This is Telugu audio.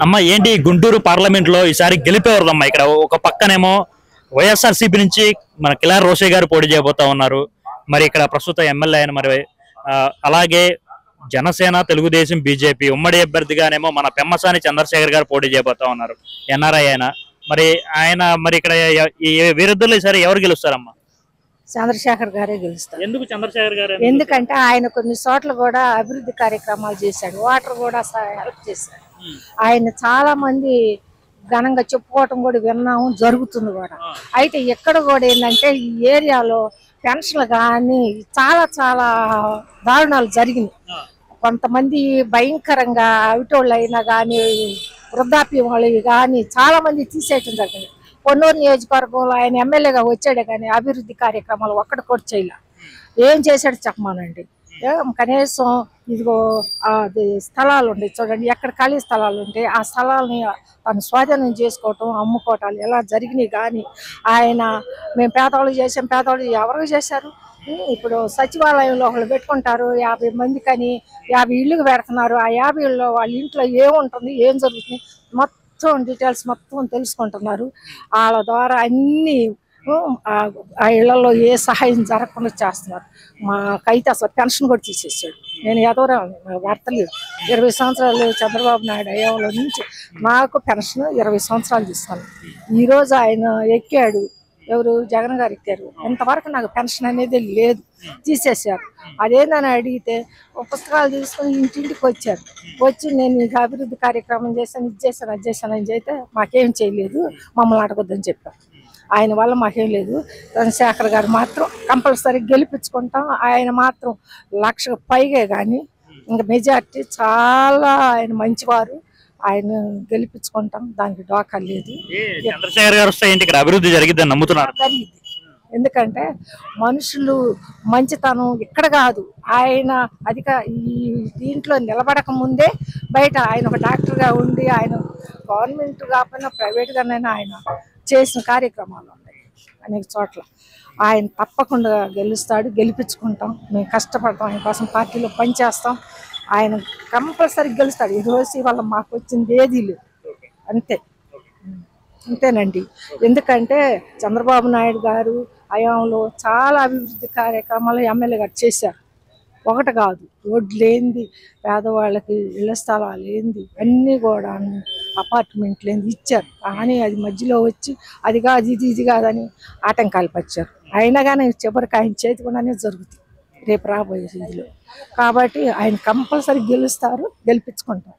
అమ్మ ఏంటి గుంటూరు పార్లమెంట్ లో ఈసారి గెలిపేవారమ్మా. ఇక్కడ ఒక పక్కనేమో వైఎస్ఆర్సీపీ నుంచి మన కిలార్ రోషే గారు పోటీ చేయబోతా ఉన్నారు. మరి ఇక్కడ ప్రస్తుత ఎమ్మెల్యే అయిన మరి అలాగే జనసేన, తెలుగుదేశం, బీజేపీ ఉమ్మడి అభ్యర్థిగానేమో మన పెమ్మసాని చంద్రశేఖర్ గారు పోటీ చేయబోతా ఉన్నారు. ఎన్ఆర్ఐ ఆయన మరి ఇక్కడ ఈ వీరిద్దరిలో ఈసారి ఎవరు గెలుస్తారమ్మా? చంద్రశేఖర్ గారే గెలుస్తారు. ఎందుకు చంద్రశేఖర్ గారు? ఎందుకంటే ఆయన కొన్ని చోట్ల కూడా అభివృద్ధి కార్యక్రమాలు చేశాడు, వాటర్ కూడా హెల్ప్ చేశాడు. ఆయన చాలా మంది ఘనంగా చెప్పుకోవటం కూడా విన్నాము, జరుగుతుంది కూడా. అయితే ఎక్కడ కూడా ఏంటంటే ఈ ఏరియాలో పెన్షన్లు కానీ చాలా చాలా దారుణాలు జరిగినాయి. కొంతమంది భయంకరంగా అవిటోళ్ళు అయినా కానీ వృద్ధాప్యం వాళ్ళు కానీ చాలా మంది తీసేయటం జరిగింది. పొన్నూరు నియోజకవర్గంలో ఆయన ఎమ్మెల్యేగా వచ్చాడే కానీ అభివృద్ధి కార్యక్రమాలు ఒక్కటి కూడా చేయలే. ఏం చేశాడు చెప్పమానండి. కనీసం ఇదిగో అది స్థలాలు ఉంటాయి చూడండి, ఎక్కడ ఖాళీ స్థలాలు ఉంటాయి ఆ స్థలాలని తను స్వాధీనం చేసుకోవటం, అమ్ముకోవటాలు ఎలా జరిగినాయి. కానీ ఆయన మేము పేదవాళ్ళు చేసాం, పేదవాళ్ళు ఎవరు చేశారు? ఇప్పుడు సచివాలయంలో ఒకళ్ళు పెట్టుకుంటారు 50 మందికని 50 ఇళ్ళకి పెడుతున్నారు. ఆ 50 ఇళ్ళలో వాళ్ళ ఇంట్లో ఏముంటుంది, ఏం జరుగుతుంది మొత్తం డీటెయిల్స్ మొత్తం తెలుసుకుంటున్నారు. వాళ్ళ ద్వారా అన్ని ఆ ఇళ్లలో ఏ సహాయం జరగకుండా చేస్తున్నారు. మాకైతే అసలు పెన్షన్ కూడా తీసేసాడు. నేను ఎదవరా భర్తలేదు 20 సంవత్సరాలు చంద్రబాబు నాయుడు అయ్యేవాళ్ళ నుంచి నాకు పెన్షన్ 20 సంవత్సరాలు తీస్తాను. ఈరోజు ఆయన ఎక్కాడు, ఎవరు జగన్ గారు ఎక్కారు. ఇంతవరకు నాకు పెన్షన్ అనేది లేదు, తీసేశారు. అదేందని అడిగితే పుస్తకాలు తీసుకొని ఇంటింటికి వచ్చారు. వచ్చి నేను ఇక అభివృద్ధి కార్యక్రమం చేశాను, ఇది చేశాను, అది చేశాను అని చెప్తే మాకేం చేయలేదు, మమ్మల్ని అడగొద్దని చెప్పారు. ఆయన వల్ల మాకేం లేదు. చంద్రశేఖర్ గారు మాత్రం కంపల్సరీ గెలిపించుకుంటాం. ఆయన మాత్రం 1,00,000కు పైగా కానీ ఇంకా మెజార్టీ చాలా ఆయన మంచివారు. ఆయన గెలిపించుకుంటాం, దానికి డోకా లేదు. చంద్రశేఖర్ గారు వస్తే ఏంటి ఇక్కడ అభివృద్ధి జరిగిద్దని నమ్ముతున్నారు? జరిగింది. ఎందుకంటే మనుషులు మంచితనం ఇక్కడ కాదు. ఆయన ఈ దీంట్లో నిలబడక ముందే బయట ఆయన ఒక డాక్టర్గా ఉండి ఆయన గవర్నమెంట్ కాకపోయినా ప్రైవేట్గానైనా ఆయన చేసిన కార్యక్రమాలు ఉన్నాయి అనేక చోట్ల. ఆయన తప్పకుండా గెలుస్తాడు, గెలిపించుకుంటాం. మేము కష్టపడతాం, ఆయన కోసం పార్టీలో పనిచేస్తాం. ఆయన కంపల్సరీ గెలుస్తాడు. ఈరోజు ఇవాళ మాకు వచ్చింది ఏదీ లేదు, అంతేనండి. ఎందుకంటే చంద్రబాబు నాయుడు గారు హయాంలో చాలా అభివృద్ధి కార్యక్రమాలు ఎమ్మెల్యే గారు చేశారు. ఒకటి కాదు, రోడ్లు ఏంది, పేదవాళ్ళకి ఇళ్ల స్థలాలు ఏంది, అన్నీ కూడా అపార్ట్మెంట్లు ఏంది ఇచ్చారు. కానీ అది మధ్యలో వచ్చి అది కాదు ఇది కాదని ఆటంకాలు పరిచారు. అయినా కానీ చివరికి ఆయన చేతికుండానే జరుగుతుంది రేపు రాబోయే ఇదిలో. కాబట్టి ఆయన కంపల్సరీ గెలుస్తారు, గెలిపించుకుంటారు.